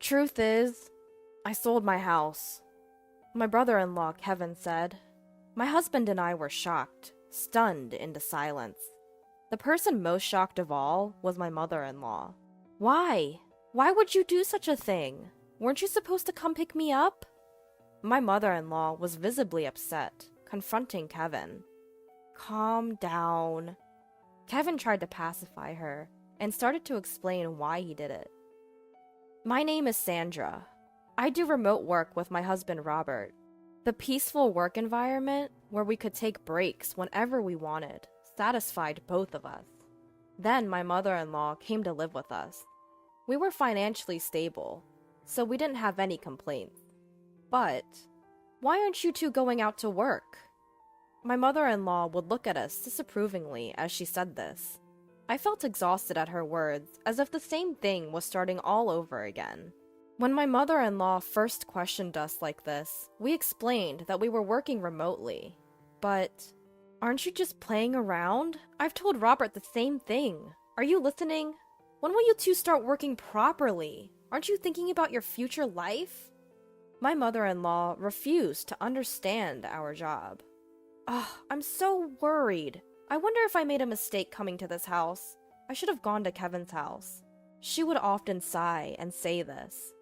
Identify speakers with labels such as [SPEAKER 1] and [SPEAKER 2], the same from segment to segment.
[SPEAKER 1] Truth is, I sold my house. My brother-in-law, Kevin, said. My husband and I were shocked, stunned into silence. The person most shocked of all was my mother-in-law. Why? Why would you do such a thing? Weren't you supposed to come pick me up? My mother-in-law was visibly upset, confronting Kevin. Calm down. Kevin tried to pacify her and started to explain why he did it. My name is Sandra. I do remote work with my husband Robert. The peaceful work environment where we could take breaks whenever we wanted satisfied both of us. Then my mother-in-law came to live with us. We were financially stable, so we didn't have any complaints. But why aren't you two going out to work? My mother-in-law would look at us disapprovingly as she said this. I felt exhausted at her words, as if the same thing was starting all over again. When my mother-in-law first questioned us like this, we explained that we were working remotely. But, aren't you just playing around? I've told Robert the same thing. Are you listening? When will you two start working properly? Aren't you thinking about your future life? My mother-in-law refused to understand our job. I'm so worried. I wonder if I made a mistake coming to this house. I should have gone to Kevin's house. She would often sigh and say this.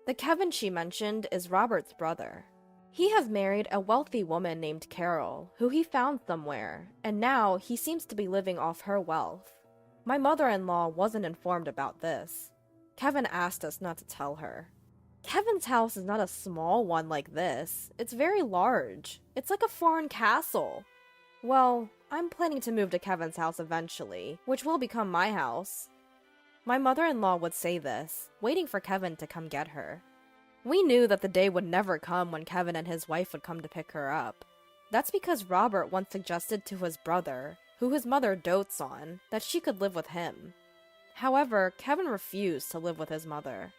[SPEAKER 1] The Kevin she mentioned is Robert's brother. He has married a wealthy woman named Carol, who he found somewhere, and now he seems to be living off her wealth. My mother-in-law wasn't informed about this. Kevin asked us not to tell her. Kevin's house is not a small one like this. It's very large. It's like a foreign castle. Well, I'm planning to move to Kevin's house eventually, which will become my house. My mother-in-law would say this, waiting for Kevin to come get her. We knew that the day would never come when Kevin and his wife would come to pick her up. That's because Robert once suggested to his brother, who his mother dotes on, that she could live with him. However, Kevin refused to live with his mother.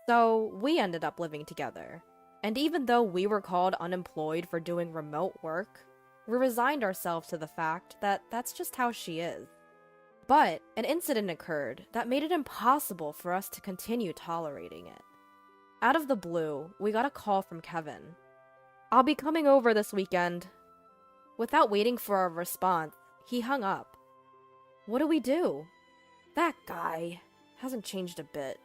[SPEAKER 1] So, we ended up living together. And even though we were called unemployed for doing remote work, we resigned ourselves to the fact that that's just how she is. But an incident occurred that made it impossible for us to continue tolerating it. Out of the blue, we got a call from Kevin. I'll be coming over this weekend. Without waiting for a response, he hung up. What do we do? That guy hasn't changed a bit.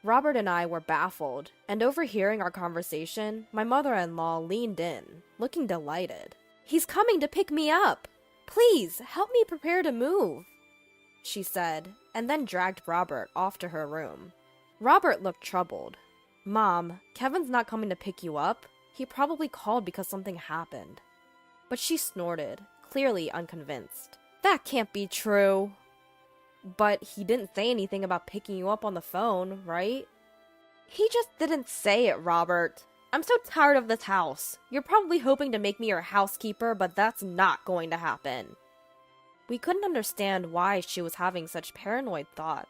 [SPEAKER 1] Robert and I were baffled, and overhearing our conversation, my mother-in-law leaned in, looking delighted. He's coming to pick me up. Please, help me prepare to move, she said, and then dragged Robert off to her room. Robert looked troubled. Mom, Kevin's not coming to pick you up. He probably called because something happened. But she snorted, clearly unconvinced. That can't be true. But he didn't say anything about picking you up on the phone, right? He just didn't say it, Robert. I'm so tired of this house. You're probably hoping to make me your housekeeper, but that's not going to happen. We couldn't understand why she was having such paranoid thoughts.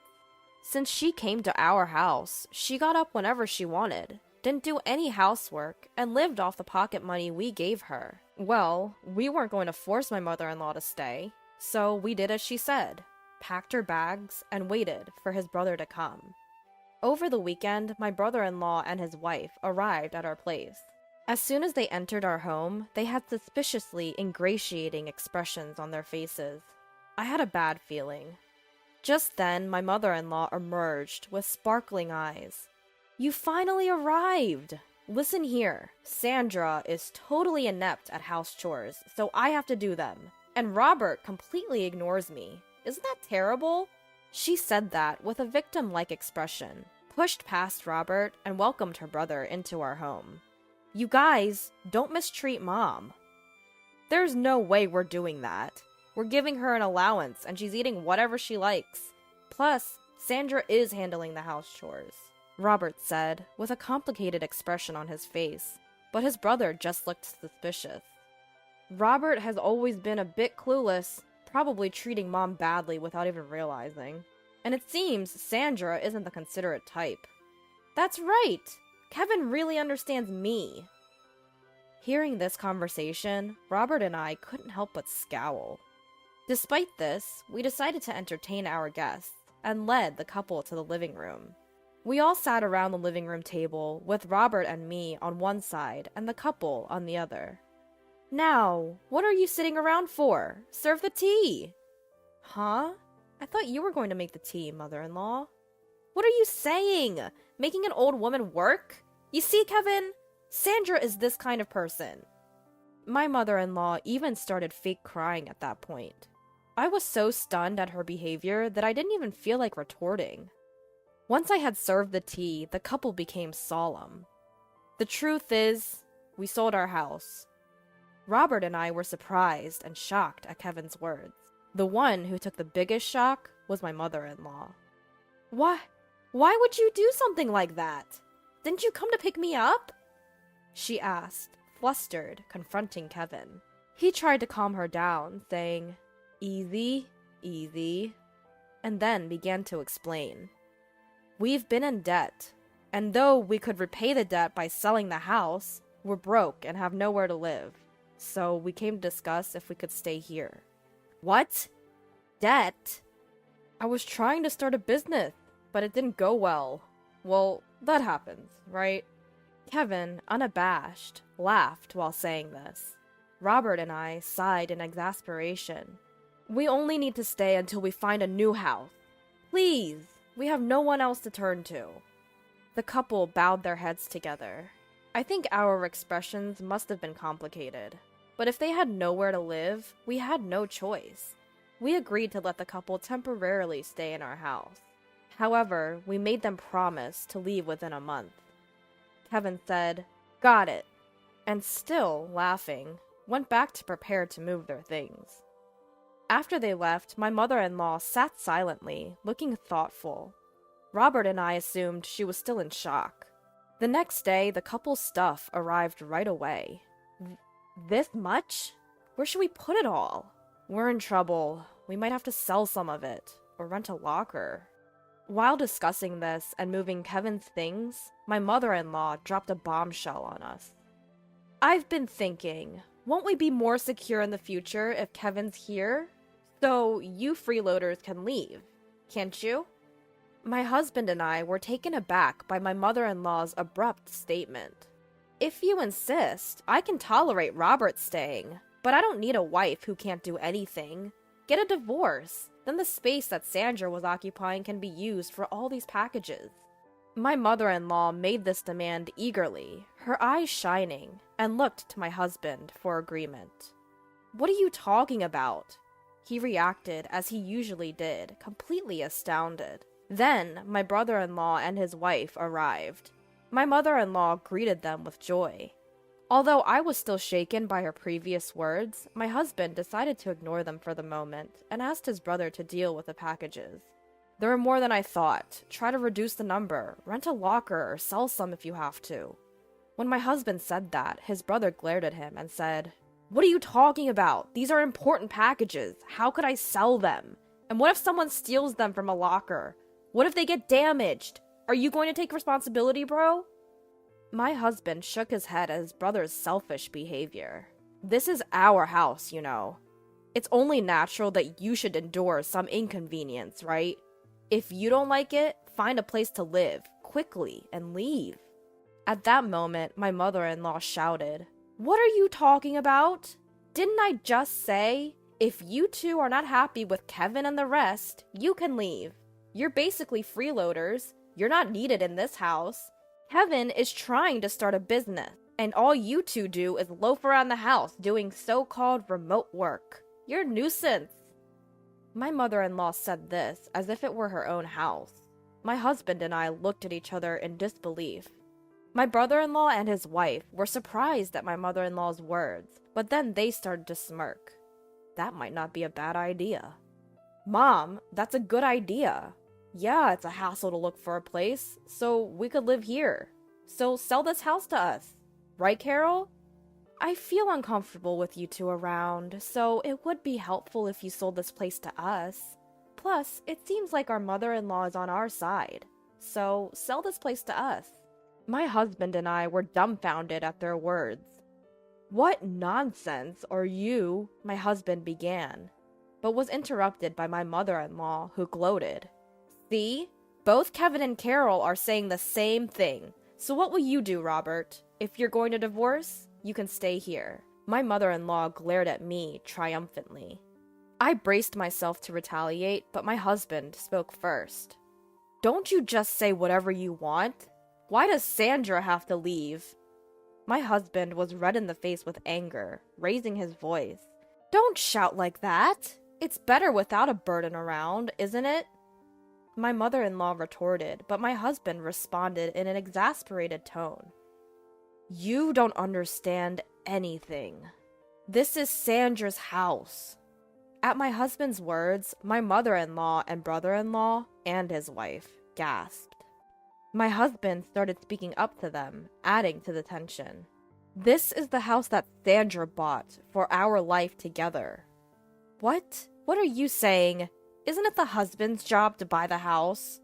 [SPEAKER 1] Since she came to our house, she got up whenever she wanted, didn't do any housework, and lived off the pocket money we gave her. Well, we weren't going to force my mother-in-law to stay, so we did as she said, packed her bags, and waited for his brother to come. Over the weekend, my brother-in-law and his wife arrived at our place. As soon as they entered our home, they had suspiciously ingratiating expressions on their faces. I had a bad feeling. Just then, my mother-in-law emerged with sparkling eyes. You finally arrived! Listen here, Sandra is totally inept at house chores, so I have to do them. And Robert completely ignores me. Isn't that terrible? She said that with a victim-like expression, pushed past Robert, and welcomed her brother into our home. You guys, don't mistreat Mom. There's no way we're doing that. We're giving her an allowance, and she's eating whatever she likes. Plus, Sandra is handling the house chores, Robert said, with a complicated expression on his face, but his brother just looked suspicious. Robert has always been a bit clueless, probably treating Mom badly without even realizing. And it seems Sandra isn't the considerate type. That's right! Kevin really understands me. Hearing this conversation, Robert and I couldn't help but scowl. Despite this, we decided to entertain our guests, and led the couple to the living room. We all sat around the living room table, with Robert and me on one side and the couple on the other. "Now, what are you sitting around for? Serve the tea!" "Huh? I thought you were going to make the tea, mother-in-law." "What are you saying? Making an old woman work? You see, Kevin? Sandra is this kind of person." My mother-in-law even started fake crying at that point. I was so stunned at her behavior that I didn't even feel like retorting. Once I had served the tea, the couple became solemn. The truth is, we sold our house. Robert and I were surprised and shocked at Kevin's words. The one who took the biggest shock was my mother-in-law. Why would you do something like that? Didn't you come to pick me up?" she asked, flustered, confronting Kevin. He tried to calm her down, saying, "Easy, easy," and then began to explain. "We've been in debt, and though we could repay the debt by selling the house, we're broke and have nowhere to live. So we came to discuss if we could stay here." "What? Debt?" "I was trying to start a business, but it didn't go well. Well, that happens, right?" Kevin, unabashed, laughed while saying this. Robert and I sighed in exasperation. "We only need to stay until we find a new house. Please, we have no one else to turn to." The couple bowed their heads together. I think our expressions must have been complicated, but if they had nowhere to live, we had no choice. We agreed to let the couple temporarily stay in our house. However, we made them promise to leave within a month. Kevin said, "Got it," and still laughing, went back to prepare to move their things. After they left, my mother-in-law sat silently, looking thoughtful. Robert and I assumed she was still in shock. The next day, the couple's stuff arrived right away. "This much? Where should we put it all?" "We're in trouble. We might have to sell some of it, or rent a locker." While discussing this and moving Kevin's things, my mother-in-law dropped a bombshell on us. "I've been thinking, won't we be more secure in the future if Kevin's here? So you freeloaders can leave, can't you?" My husband and I were taken aback by my mother-in-law's abrupt statement. "If you insist, I can tolerate Robert staying, but I don't need a wife who can't do anything. Get a divorce. Then the space that Sandra was occupying can be used for all these packages." My mother-in-law made this demand eagerly, her eyes shining, and looked to my husband for agreement. "What are you talking about?" He reacted as he usually did, completely astounded. Then my brother-in-law and his wife arrived. My mother-in-law greeted them with joy. Although I was still shaken by her previous words, my husband decided to ignore them for the moment and asked his brother to deal with the packages. "There are more than I thought. Try to reduce the number, rent a locker, or sell some if you have to." When my husband said that, his brother glared at him and said, "What are you talking about? These are important packages. How could I sell them? And what if someone steals them from a locker? What if they get damaged? Are you going to take responsibility, bro?" My husband shook his head at his brother's selfish behavior. "This is our house, you know. It's only natural that you should endure some inconvenience, right? If you don't like it, find a place to live, quickly, and leave." At that moment, my mother-in-law shouted, "What are you talking about? Didn't I just say, if you two are not happy with Kevin and the rest, you can leave? You're basically freeloaders. You're not needed in this house. Kevin is trying to start a business, and all you two do is loaf around the house doing so-called remote work. You're a nuisance." My mother-in-law said this as if it were her own house. My husband and I looked at each other in disbelief. My brother-in-law and his wife were surprised at my mother-in-law's words, but then they started to smirk. That might not be a bad idea. "Mom, that's a good idea. Yeah, it's a hassle to look for a place, so we could live here. So sell this house to us. Right, Carol? I feel uncomfortable with you two around, so it would be helpful if you sold this place to us. Plus, it seems like our mother-in-law is on our side. So sell this place to us." My husband and I were dumbfounded at their words. "What nonsense are you?" my husband began, but was interrupted by my mother-in-law, who gloated. "See? Both Kevin and Carol are saying the same thing. So what will you do, Robert? If you're going to divorce, you can stay here. My mother-in-law glared at me triumphantly. I braced myself to retaliate, but my husband spoke first. Don't you just say whatever you want? Why does Sandra have to leave? My husband was red in the face with anger, raising his voice. Don't shout like that. It's better without a burden around, isn't it? My mother-in-law retorted, but my husband responded in an exasperated tone. You don't understand anything. This is Sandra's house. At my husband's words, my mother-in-law and brother-in-law and his wife gasped. My husband started speaking up to them, adding to the tension. This is the house that Sandra bought for our life together. What? What are you saying? Isn't it the husband's job to buy the house?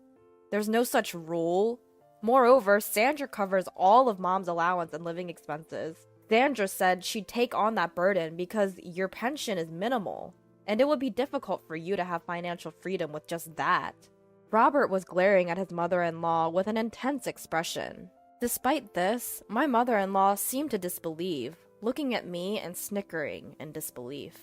[SPEAKER 1] There's no such rule. Moreover, Sandra covers all of Mom's allowance and living expenses. Sandra said she'd take on that burden because your pension is minimal, and it would be difficult for you to have financial freedom with just that. Robert was glaring at his mother-in-law with an intense expression. Despite this, my mother-in-law seemed to disbelieve, looking at me and snickering in disbelief.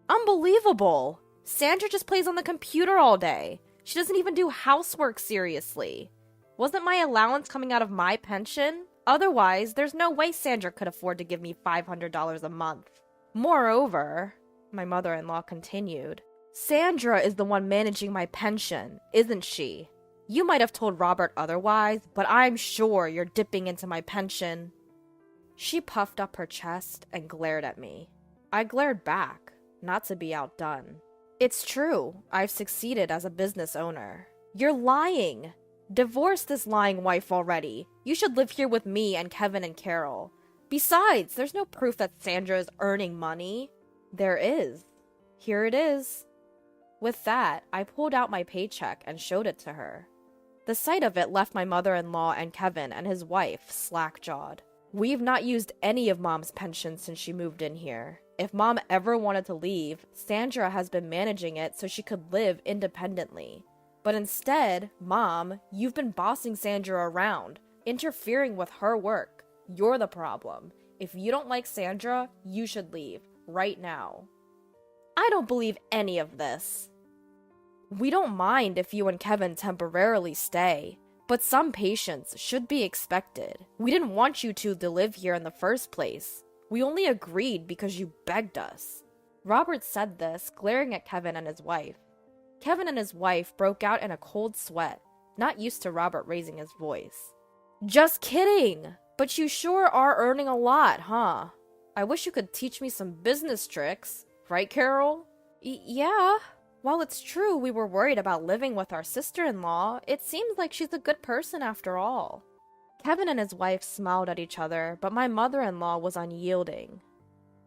[SPEAKER 1] Unbelievable! Sandra just plays on the computer all day. She doesn't even do housework seriously. Wasn't my allowance coming out of my pension? Otherwise, there's no way Sandra could afford to give me $500 a month. Moreover, my mother-in-law continued, Sandra is the one managing my pension, isn't she? You might have told Robert otherwise, but I'm sure you're dipping into my pension. She puffed up her chest and glared at me. I glared back, not to be outdone. It's true, I've succeeded as a business owner. You're lying. Divorce this lying wife already. You should live here with me and Kevin and Carol. Besides, there's no proof that Sandra is earning money. There is. Here it is. With that, I pulled out my paycheck and showed it to her. The sight of it left my mother-in-law and Kevin and his wife slack-jawed. We've not used any of Mom's pension since she moved in here. If Mom ever wanted to leave, Sandra has been managing it so she could live independently. But instead, Mom, you've been bossing Sandra around, interfering with her work. You're the problem. If you don't like Sandra, you should leave, right now. I don't believe any of this. We don't mind if you and Kevin temporarily stay, but some patience should be expected. We didn't want you two to live here in the first place. We only agreed because you begged us. Robert said this, glaring at Kevin and his wife. Kevin and his wife broke out in a cold sweat, not used to Robert raising his voice. Just kidding! But you sure are earning a lot, huh? I wish you could teach me some business tricks. Right, Carol? Yeah. While it's true we were worried about living with our sister-in-law, it seems like she's a good person after all. Kevin and his wife smiled at each other, but my mother-in-law was unyielding.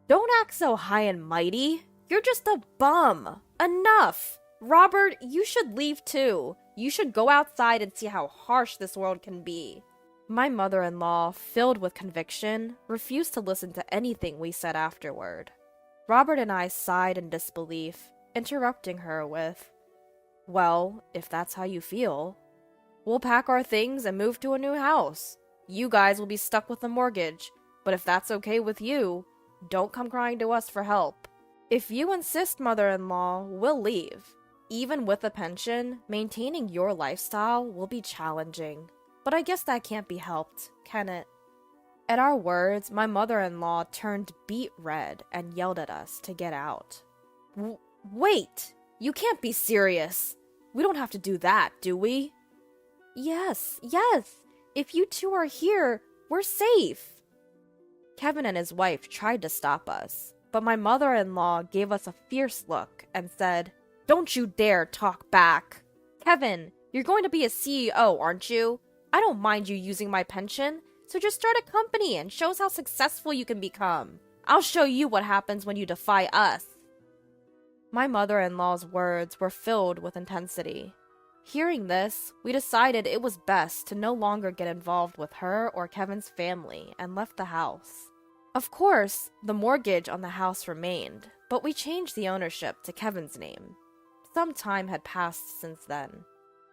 [SPEAKER 1] Don't act so high and mighty. You're just a bum. Enough. Robert, you should leave too. You should go outside and see how harsh this world can be. My mother-in-law, filled with conviction, refused to listen to anything we said afterward. Robert and I sighed in disbelief, interrupting her with, Well, if that's how you feel, we'll pack our things and move to a new house. You guys will be stuck with the mortgage, but if that's okay with you, don't come crying to us for help. If you insist, mother-in-law, we'll leave. Even with a pension, maintaining your lifestyle will be challenging. But I guess that can't be helped, can it? At our words, my mother-in-law turned beet red and yelled at us to get out. Wait! You can't be serious! We don't have to do that, do we? Yes. If you two are here, we're safe. Kevin and his wife tried to stop us, but my mother-in-law gave us a fierce look and said, Don't you dare talk back. Kevin, you're going to be a CEO, aren't you? I don't mind you using my pension, so just start a company and show us how successful you can become. I'll show you what happens when you defy us. My mother-in-law's words were filled with intensity. Hearing this, we decided it was best to no longer get involved with her or Kevin's family and left the house. Of course, the mortgage on the house remained, but we changed the ownership to Kevin's name. Some time had passed since then.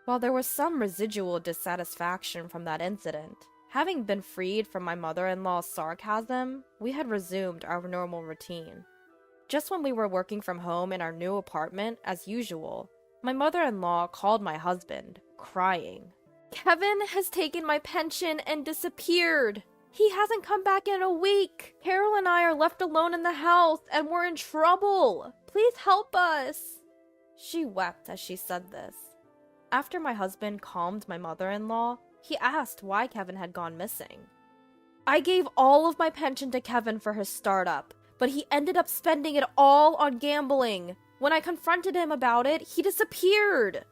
[SPEAKER 1] While there was some residual dissatisfaction from that incident, having been freed from my mother-in-law's sarcasm, we had resumed our normal routine. Just when we were working from home in our new apartment, as usual, my mother-in-law called my husband, crying. "Kevin has taken my pension and disappeared! He hasn't come back in a week! Carol and I are left alone in the house, and we're in trouble! Please help us!" She wept as she said this. After my husband calmed my mother-in-law, he asked why Kevin had gone missing. "I gave all of my pension to Kevin for his startup, but he ended up spending it all on gambling. When I confronted him about it, he disappeared!"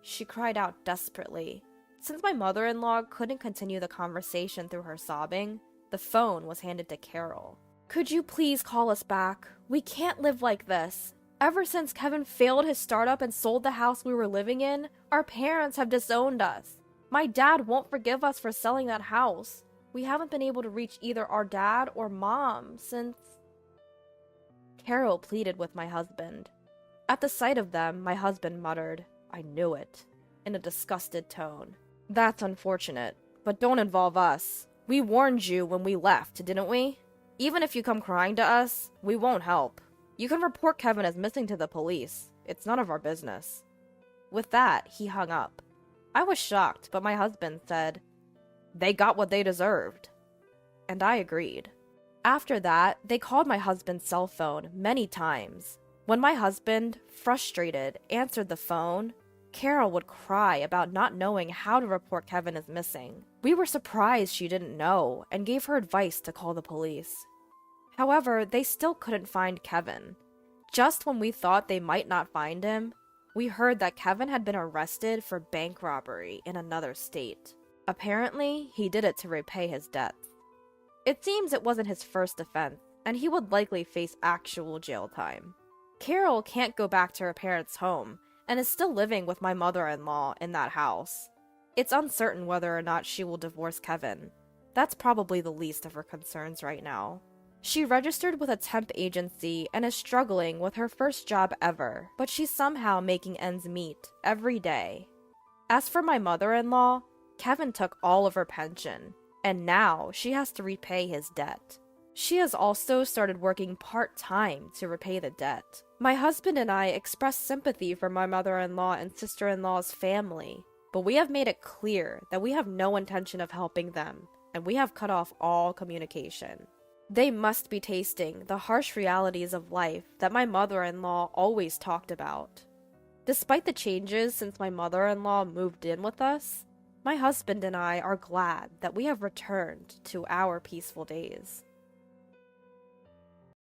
[SPEAKER 1] She cried out desperately. Since my mother-in-law couldn't continue the conversation through her sobbing, the phone was handed to Carol. "Could you please call us back? We can't live like this. Ever since Kevin failed his startup and sold the house we were living in, our parents have disowned us. My dad won't forgive us for selling that house. We haven't been able to reach either our dad or mom since..." Carol pleaded with my husband. At the sight of them, my husband muttered, "I knew it," in a disgusted tone. "That's unfortunate, but don't involve us. We warned you when we left, didn't we? Even if you come crying to us, we won't help. You can report Kevin as missing to the police. It's none of our business." With that, he hung up. I was shocked, but my husband said, "They got what they deserved." And I agreed. After that, they called my husband's cell phone many times. When my husband, frustrated, answered the phone, Carol would cry about not knowing how to report Kevin as missing. We were surprised she didn't know and gave her advice to call the police. However, they still couldn't find Kevin. Just when we thought they might not find him, we heard that Kevin had been arrested for bank robbery in another state. Apparently, he did it to repay his debts. It seems it wasn't his first offense, and he would likely face actual jail time. Carol can't go back to her parents' home, and is still living with my mother-in-law in that house. It's uncertain whether or not she will divorce Kevin. That's probably the least of her concerns right now. She registered with a temp agency and is struggling with her first job ever, but she's somehow making ends meet every day. As for my mother-in-law, Kevin took all of her pension, and now she has to repay his debt. She has also started working part-time to repay the debt. My husband and I expressed sympathy for my mother-in-law and sister-in-law's family, but we have made it clear that we have no intention of helping them, and we have cut off all communication. They must be tasting the harsh realities of life that my mother-in-law always talked about. Despite the changes since my mother-in-law moved in with us, my husband and I are glad that we have returned to our peaceful days.